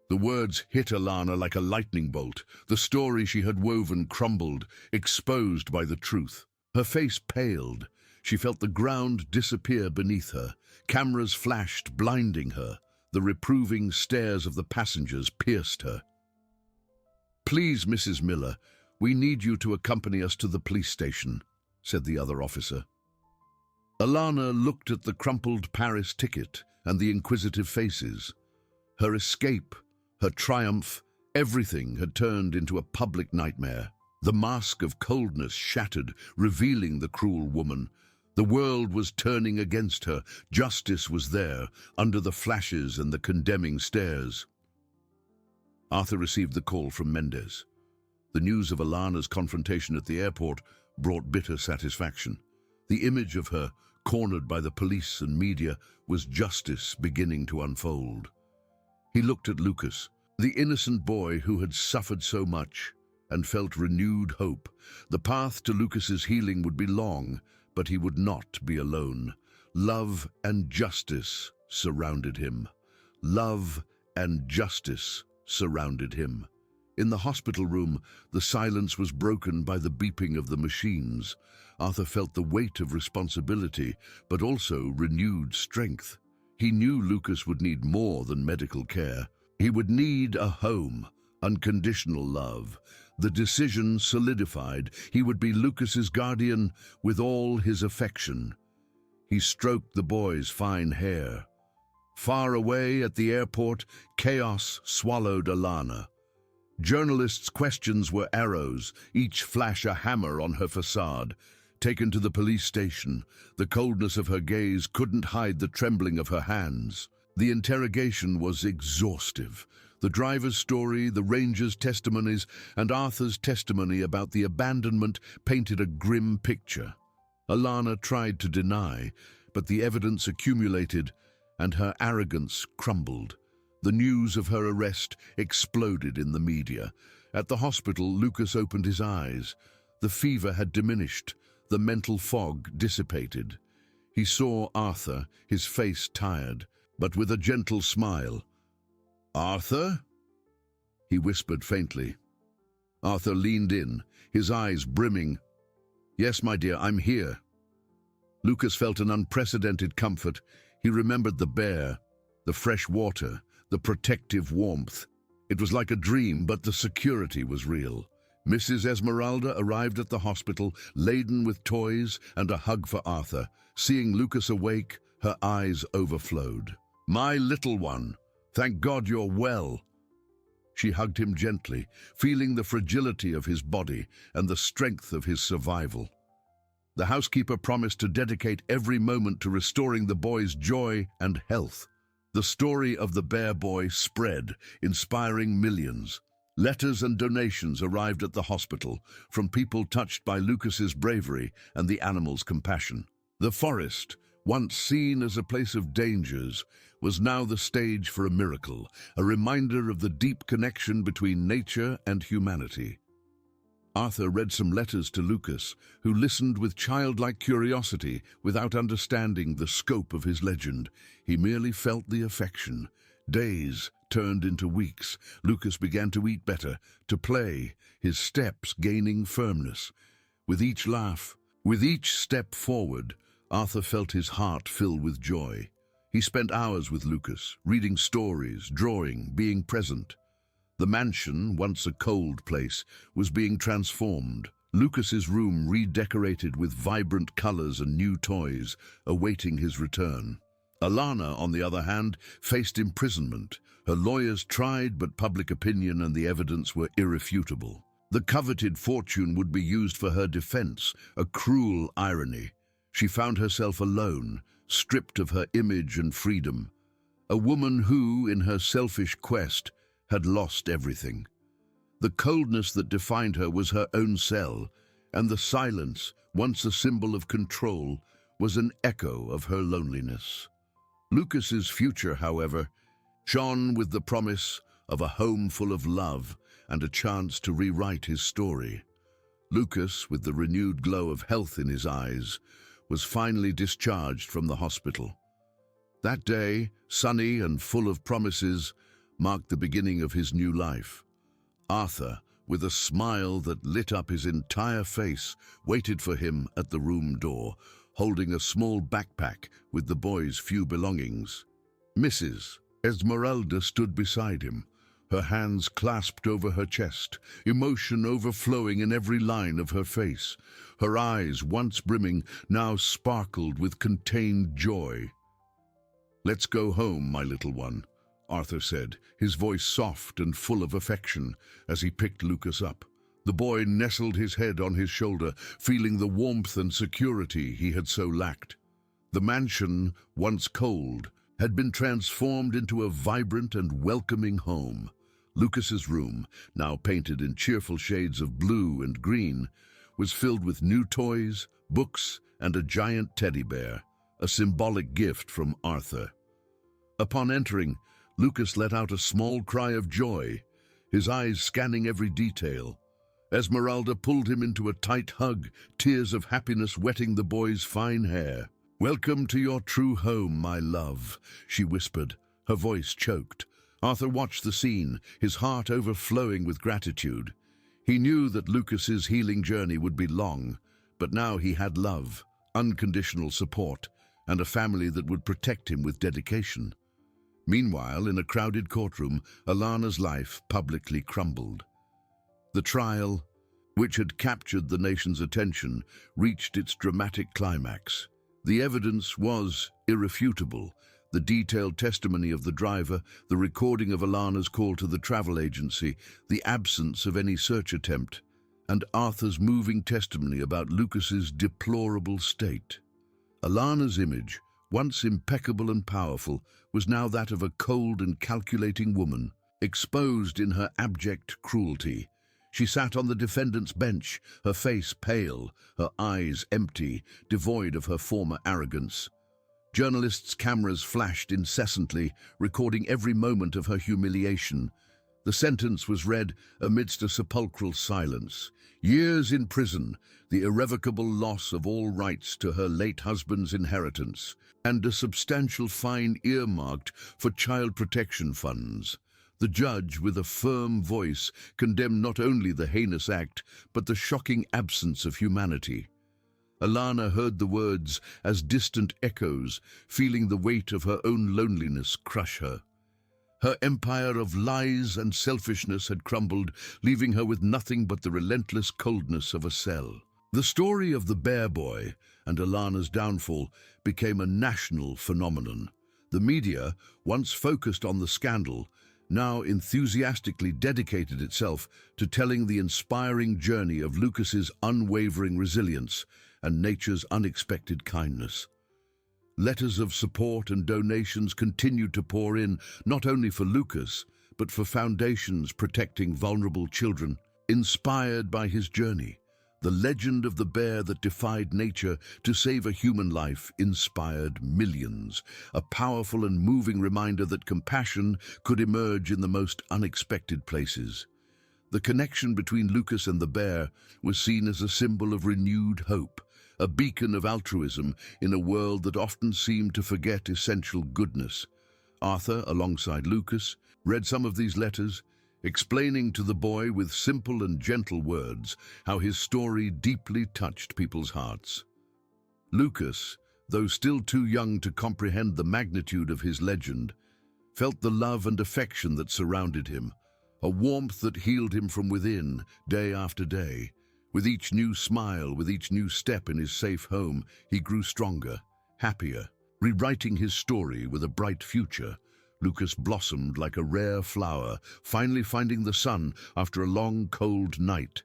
S1: The words hit Alana like a lightning bolt. The story she had woven crumbled, exposed by the truth. Her face paled. She felt the ground disappear beneath her. Cameras flashed, blinding her. The reproving stares of the passengers pierced her. "Please, Mrs. Miller, we need you to accompany us to the police station," said the other officer. Alana looked at the crumpled Paris ticket and the inquisitive faces. Her escape, her triumph, everything had turned into a public nightmare. The mask of coldness shattered, revealing the cruel woman. The world was turning against her. Justice was there, under the flashes and the condemning stares. Arthur received the call from Mendez. The news of Alana's confrontation at the airport brought bitter satisfaction. The image of her, cornered by the police and media, was justice beginning to unfold. He looked at Lucas, the innocent boy who had suffered so much, and felt renewed hope. The path to Lucas's healing would be long, but he would not be alone. Love and justice surrounded him. Love and justice surrounded him. In the hospital room, the silence was broken by the beeping of the machines. Arthur felt the weight of responsibility, but also renewed strength. He knew Lucas would need more than medical care. He would need a home, unconditional love. The decision solidified. He would be Lucas's guardian with all his affection. He stroked the boy's fine hair. Far away at the airport, chaos swallowed Alana. Journalists' questions were arrows, each flash a hammer on her facade. Taken to the police station, the coldness of her gaze couldn't hide the trembling of her hands. The interrogation was exhaustive. The driver's story, the ranger's testimonies, and Arthur's testimony about the abandonment painted a grim picture. Alana tried to deny, but the evidence accumulated, and her arrogance crumbled. The news of her arrest exploded in the media. At the hospital, Lucas opened his eyes. The fever had diminished. The mental fog dissipated. He saw Arthur, his face tired, but with a gentle smile. "Arthur?" he whispered faintly. Arthur leaned in, his eyes brimming. "Yes, my dear, I'm here." Lucas felt an unprecedented comfort. He remembered the bear, the fresh water, the protective warmth. It was like a dream, but the security was real. Mrs. Esmeralda arrived at the hospital, laden with toys and a hug for Arthur. Seeing Lucas awake, her eyes overflowed. "My little one, thank God you're well." She hugged him gently, feeling the fragility of his body and the strength of his survival. The housekeeper promised to dedicate every moment to restoring the boy's joy and health. The story of the bear boy spread, inspiring millions. Letters and donations arrived at the hospital from people touched by Lucas's bravery and the animal's compassion. The forest, once seen as a place of dangers, was now the stage for a miracle, a reminder of the deep connection between nature and humanity. Arthur read some letters to Lucas, who listened with childlike curiosity without understanding the scope of his legend. He merely felt the affection. Days turned into weeks. Lucas began to eat better, to play, his steps gaining firmness. With each laugh, with each step forward, Arthur felt his heart fill with joy. He spent hours with Lucas, reading stories, drawing, being present. The mansion, once a cold place, was being transformed. Lucas's room redecorated with vibrant colors and new toys, awaiting his return. Alana, on the other hand, faced imprisonment. Her lawyers tried, but public opinion and the evidence were irrefutable. The coveted fortune would be used for her defense, a cruel irony. She found herself alone, stripped of her image and freedom. A woman who, in her selfish quest, had lost everything. The coldness that defined her was her own cell, and the silence, once a symbol of control, was an echo of her loneliness. Lucas's future, however, shone with the promise of a home full of love and a chance to rewrite his story. Lucas, with the renewed glow of health in his eyes, was finally discharged from the hospital. That day, sunny and full of promises, marked the beginning of his new life. Arthur, with a smile that lit up his entire face, waited for him at the room door, holding a small backpack with the boy's few belongings. Mrs. Esmeralda stood beside him, her hands clasped over her chest, emotion overflowing in every line of her face. Her eyes, once brimming, now sparkled with contained joy. "Let's go home, my little one," Arthur said, his voice soft and full of affection, as he picked Lucas up. The boy nestled his head on his shoulder, feeling the warmth and security he had so lacked. The mansion, once cold, had been transformed into a vibrant and welcoming home. Lucas's room, now painted in cheerful shades of blue and green, was filled with new toys, books, and a giant teddy bear, a symbolic gift from Arthur. Upon entering, Lucas let out a small cry of joy, his eyes scanning every detail. Esmeralda pulled him into a tight hug, tears of happiness wetting the boy's fine hair. "Welcome to your true home, my love," she whispered, her voice choked. Arthur watched the scene, his heart overflowing with gratitude. He knew that Lucas's healing journey would be long, but now he had love, unconditional support, and a family that would protect him with dedication. Meanwhile, in a crowded courtroom, Alana's life publicly crumbled. The trial, which had captured the nation's attention, reached its dramatic climax. The evidence was irrefutable. The detailed testimony of the driver, the recording of Alana's call to the travel agency, the absence of any search attempt, and Arthur's moving testimony about Lucas's deplorable state. Alana's image, once impeccable and powerful, was now that of a cold and calculating woman, exposed in her abject cruelty. She sat on the defendant's bench, her face pale, her eyes empty, devoid of her former arrogance. Journalists' cameras flashed incessantly, recording every moment of her humiliation. The sentence was read amidst a sepulchral silence. Years in prison, the irrevocable loss of all rights to her late husband's inheritance, and a substantial fine earmarked for child protection funds. The judge, with a firm voice, condemned not only the heinous act, but the shocking absence of humanity. Alana heard the words as distant echoes, feeling the weight of her own loneliness crush her. Her empire of lies and selfishness had crumbled, leaving her with nothing but the relentless coldness of a cell. The story of the bear boy and Alana's downfall became a national phenomenon. The media, once focused on the scandal, now enthusiastically dedicated itself to telling the inspiring journey of Lucas's unwavering resilience and nature's unexpected kindness. Letters of support and donations continued to pour in, not only for Lucas, but for foundations protecting vulnerable children. Inspired by his journey, the legend of the bear that defied nature to save a human life inspired millions, a powerful and moving reminder that compassion could emerge in the most unexpected places. The connection between Lucas and the bear was seen as a symbol of renewed hope, a beacon of altruism in a world that often seemed to forget essential goodness. Arthur, alongside Lucas, read some of these letters, explaining to the boy with simple and gentle words how his story deeply touched people's hearts. Lucas, though still too young to comprehend the magnitude of his legend, felt the love and affection that surrounded him, a warmth that healed him from within, day after day. With each new smile, with each new step in his safe home, he grew stronger, happier. Rewriting his story with a bright future, Lucas blossomed like a rare flower, finally finding the sun after a long, cold night.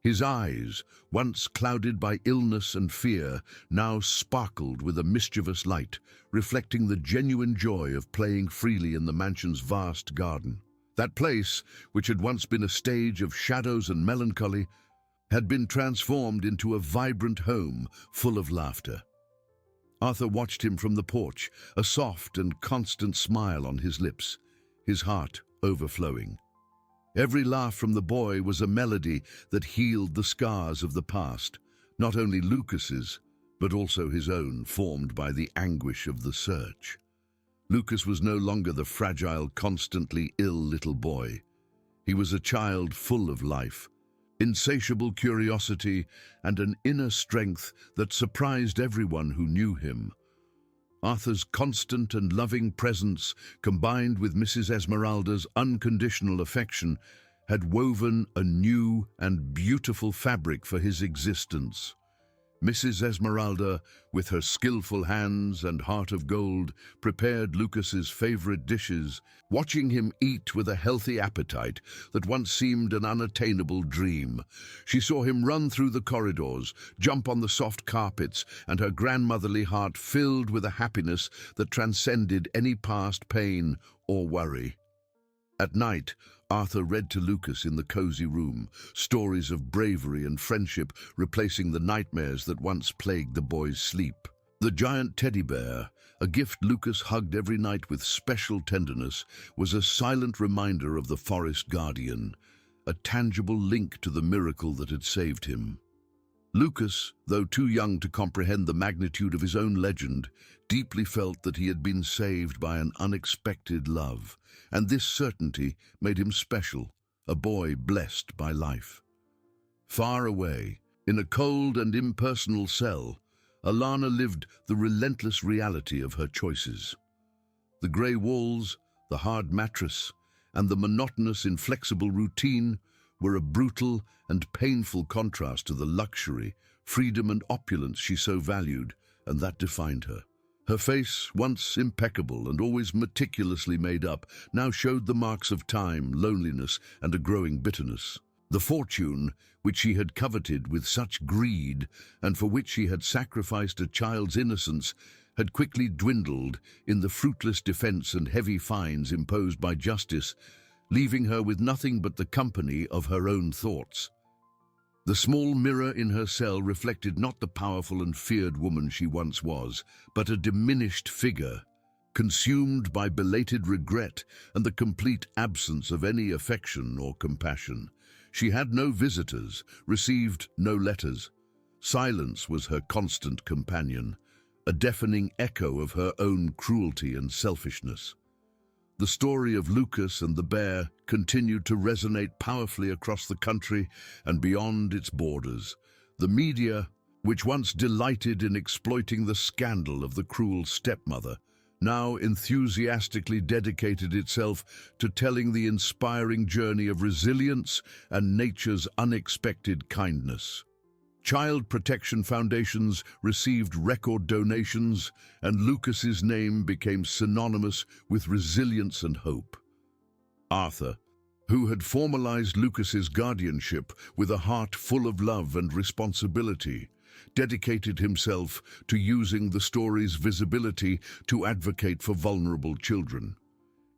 S1: His eyes, once clouded by illness and fear, now sparkled with a mischievous light, reflecting the genuine joy of playing freely in the mansion's vast garden. That place, which had once been a stage of shadows and melancholy, had been transformed into a vibrant home full of laughter. Arthur watched him from the porch, a soft and constant smile on his lips, his heart overflowing. Every laugh from the boy was a melody that healed the scars of the past, not only Lucas's, but also his own, formed by the anguish of the search. Lucas was no longer the fragile, constantly ill little boy. He was a child full of life, insatiable curiosity, and an inner strength that surprised everyone who knew him. Arthur's constant and loving presence, combined with Mrs. Esmeralda's unconditional affection, had woven a new and beautiful fabric for his existence. Mrs. Esmeralda, with her skillful hands and heart of gold, prepared Lucas's favorite dishes, watching him eat with a healthy appetite that once seemed an unattainable dream. She saw him run through the corridors, jump on the soft carpets, and her grandmotherly heart filled with a happiness that transcended any past pain or worry. At night, Arthur read to Lucas in the cozy room, stories of bravery and friendship replacing the nightmares that once plagued the boy's sleep. The giant teddy bear, a gift Lucas hugged every night with special tenderness, was a silent reminder of the forest guardian, a tangible link to the miracle that had saved him. Lucas, though too young to comprehend the magnitude of his own legend, deeply felt that he had been saved by an unexpected love, and this certainty made him special, a boy blessed by life. Far away, in a cold and impersonal cell, Alana lived the relentless reality of her choices. The grey walls, the hard mattress, and the monotonous, inflexible routine were a brutal and painful contrast to the luxury, freedom and opulence she so valued, and that defined her. Her face, once impeccable and always meticulously made up, now showed the marks of time, loneliness, and a growing bitterness. The fortune, which she had coveted with such greed, and for which she had sacrificed a child's innocence, had quickly dwindled in the fruitless defense and heavy fines imposed by justice, leaving her with nothing but the company of her own thoughts. The small mirror in her cell reflected not the powerful and feared woman she once was, but a diminished figure, consumed by belated regret and the complete absence of any affection or compassion. She had no visitors, received no letters. Silence was her constant companion, a deafening echo of her own cruelty and selfishness. The story of Lucas and the bear continued to resonate powerfully across the country and beyond its borders. The media, which once delighted in exploiting the scandal of the cruel stepmother, now enthusiastically dedicated itself to telling the inspiring journey of resilience and nature's unexpected kindness. Child protection foundations received record donations, and Lucas's name became synonymous with resilience and hope. Arthur, who had formalized Lucas's guardianship with a heart full of love and responsibility, dedicated himself to using the story's visibility to advocate for vulnerable children.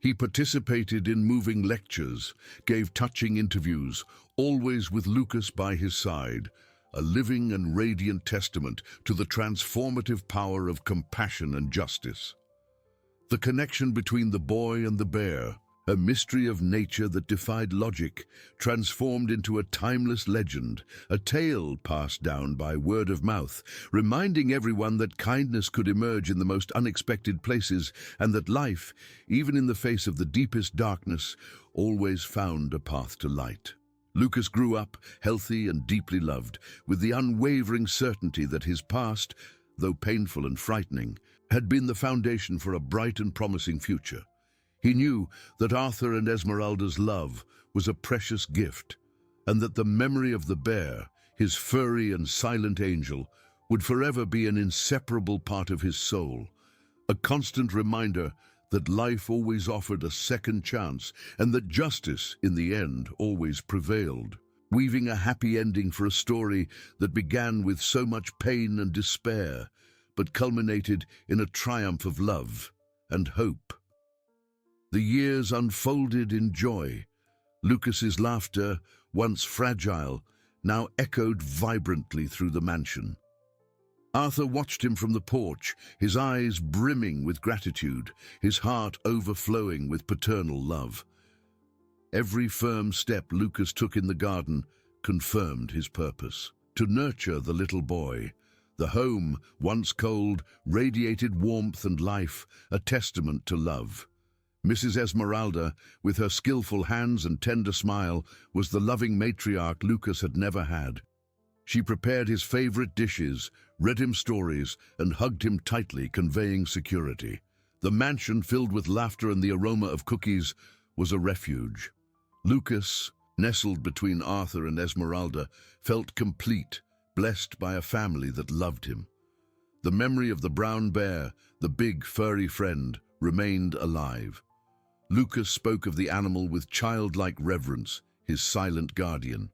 S1: He participated in moving lectures, gave touching interviews, always with Lucas by his side, a living and radiant testament to the transformative power of compassion and justice. The connection between the boy and the bear a mystery of nature that defied logic, transformed into a timeless legend, a tale passed down by word of mouth, reminding everyone that kindness could emerge in the most unexpected places and that life, even in the face of the deepest darkness, always found a path to light. Lucas grew up, healthy and deeply loved, with the unwavering certainty that his past, though painful and frightening, had been the foundation for a bright and promising future. He knew that Arthur and Esmeralda's love was a precious gift, and that the memory of the bear, his furry and silent angel, would forever be an inseparable part of his soul, a constant reminder that life always offered a second chance and that justice, in the end, always prevailed, weaving a happy ending for a story that began with so much pain and despair, but culminated in a triumph of love and hope. The years unfolded in joy. Lucas's laughter, once fragile, now echoed vibrantly through the mansion. Arthur watched him from the porch, his eyes brimming with gratitude, his heart overflowing with paternal love. Every firm step Lucas took in the garden confirmed his purpose: to nurture the little boy. The home, once cold, radiated warmth and life, a testament to love. Mrs. Esmeralda, with her skillful hands and tender smile, was the loving matriarch Lucas had never had. She prepared his favorite dishes, read him stories, and hugged him tightly, conveying security. The mansion, filled with laughter and the aroma of cookies, was a refuge. Lucas, nestled between Arthur and Esmeralda, felt complete, blessed by a family that loved him. The memory of the brown bear, the big furry friend, remained alive. Lucas spoke of the animal with childlike reverence, his silent guardian.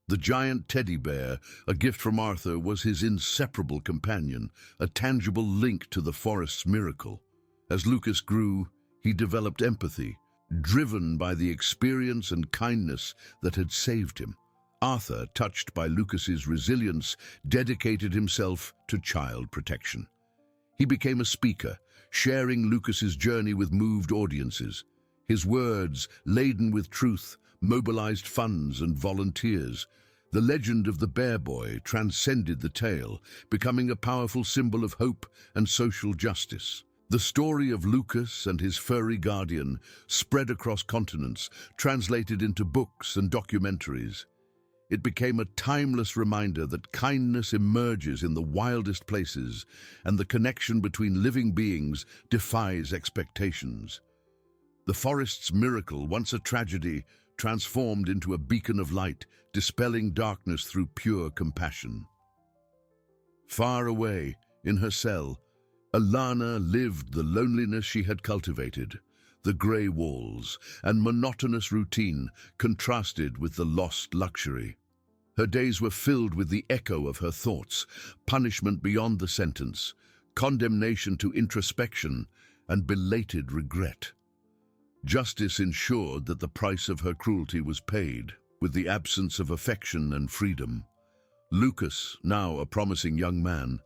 S1: The giant teddy bear, a gift from Arthur, was his inseparable companion, a tangible link to the forest's miracle. As Lucas grew, he developed empathy, driven by the experience and kindness that had saved him. Arthur, touched by Lucas's resilience, dedicated himself to child protection. He became a speaker, sharing Lucas's journey with moved audiences. His words, laden with truth, mobilized funds and volunteers. The legend of the Bear Boy transcended the tale, becoming a powerful symbol of hope and social justice. The story of Lucas and his furry guardian spread across continents, translated into books and documentaries. It became a timeless reminder that kindness emerges in the wildest places, and the connection between living beings defies expectations. The forest's miracle, once a tragedy, transformed into a beacon of light, dispelling darkness through pure compassion. Far away, in her cell, Alana lived the loneliness she had cultivated. The grey walls and monotonous routine contrasted with the lost luxury. Her days were filled with the echo of her thoughts, punishment beyond the sentence, condemnation to introspection, and belated regret. Justice ensured that the price of her cruelty was paid, with the absence of affection and freedom. Lucas, now a promising young man,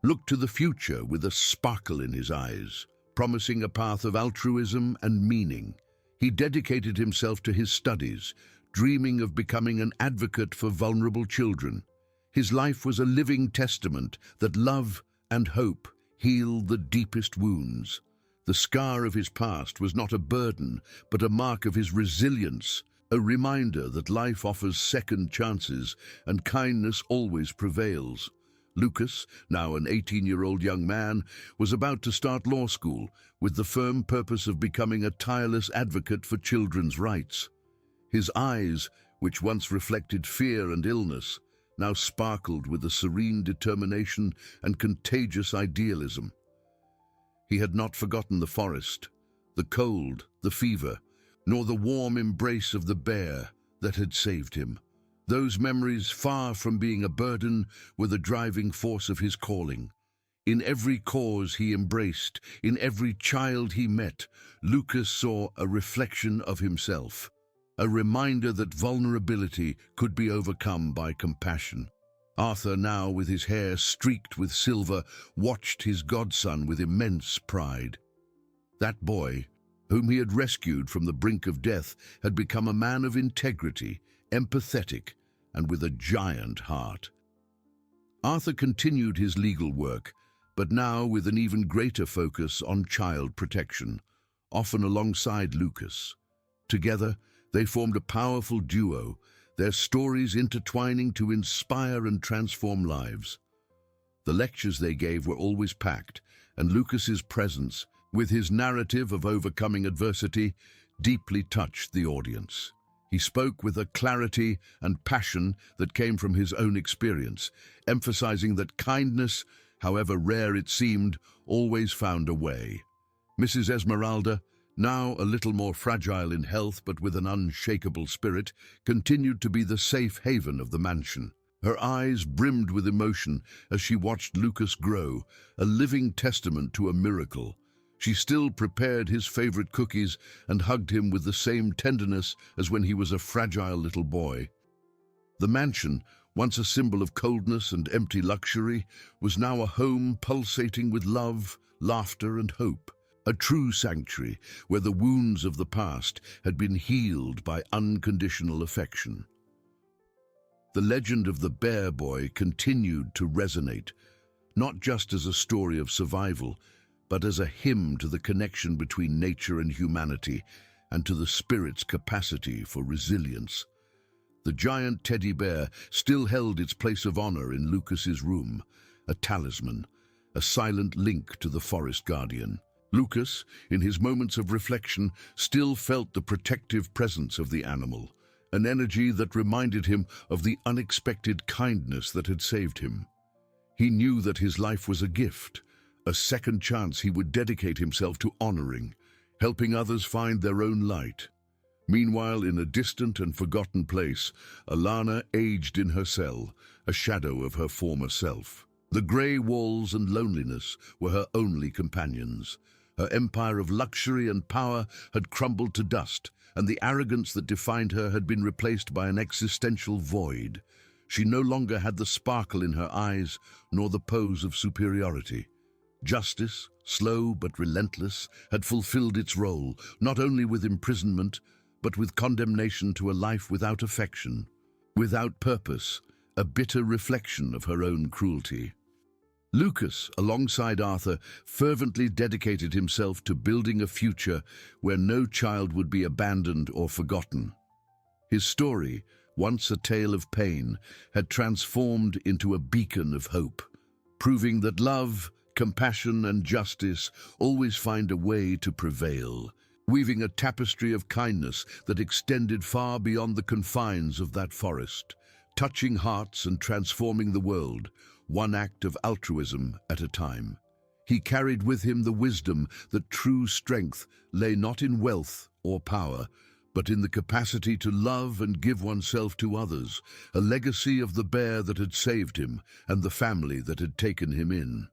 S1: looked to the future with a sparkle in his eyes, promising a path of altruism and meaning. He dedicated himself to his studies, dreaming of becoming an advocate for vulnerable children. His life was a living testament that love and hope heal the deepest wounds. The scar of his past was not a burden, but a mark of his resilience, a reminder that life offers second chances and kindness always prevails. Lucas, now an 18-year-old young man, was about to start law school with the firm purpose of becoming a tireless advocate for children's rights. His eyes, which once reflected fear and illness, now sparkled with a serene determination and contagious idealism. He had not forgotten the forest, the cold, the fever, nor the warm embrace of the bear that had saved him. Those memories, far from being a burden, were the driving force of his calling. In every cause he embraced, in every child he met, Lucas saw a reflection of himself, a reminder that vulnerability could be overcome by compassion. Arthur, now with his hair streaked with silver, watched his godson with immense pride. That boy, whom he had rescued from the brink of death, had become a man of integrity, empathetic, and with a giant heart. Arthur continued his legal work, but now with an even greater focus on child protection, often alongside Lucas. Together, they formed a powerful duo, their stories intertwining to inspire and transform lives. The lectures they gave were always packed, and Lucas's presence, with his narrative of overcoming adversity, deeply touched the audience. He spoke with a clarity and passion that came from his own experience, emphasizing that kindness, however rare it seemed, always found a way. Mrs. Esmeralda, now a little more fragile in health but with an unshakable spirit, continued to be the safe haven of the mansion. Her eyes brimmed with emotion as she watched Lucas grow, a living testament to a miracle. She still prepared his favorite cookies and hugged him with the same tenderness as when he was a fragile little boy. The mansion, once a symbol of coldness and empty luxury, was now a home pulsating with love, laughter, and hope. A true sanctuary where the wounds of the past had been healed by unconditional affection. The legend of the Bear Boy continued to resonate, not just as a story of survival, but as a hymn to the connection between nature and humanity, and to the spirit's capacity for resilience. The giant teddy bear still held its place of honor in Lucas's room, a talisman, a silent link to the forest guardian. Lucas, in his moments of reflection, still felt the protective presence of the animal, an energy that reminded him of the unexpected kindness that had saved him. He knew that his life was a gift, a second chance he would dedicate himself to honoring, helping others find their own light. Meanwhile, in a distant and forgotten place, Alana aged in her cell, a shadow of her former self. The grey walls and loneliness were her only companions. Her empire of luxury and power had crumbled to dust, and the arrogance that defined her had been replaced by an existential void. She no longer had the sparkle in her eyes, nor the pose of superiority. Justice, slow but relentless, had fulfilled its role, not only with imprisonment, but with condemnation to a life without affection, without purpose, a bitter reflection of her own cruelty. Lucas, alongside Arthur, fervently dedicated himself to building a future where no child would be abandoned or forgotten. His story, once a tale of pain, had transformed into a beacon of hope, proving that love, compassion, and justice always find a way to prevail, weaving a tapestry of kindness that extended far beyond the confines of that forest, touching hearts and transforming the world, one act of altruism at a time. He carried with him the wisdom that true strength lay not in wealth or power, but in the capacity to love and give oneself to others, a legacy of the bear that had saved him and the family that had taken him in.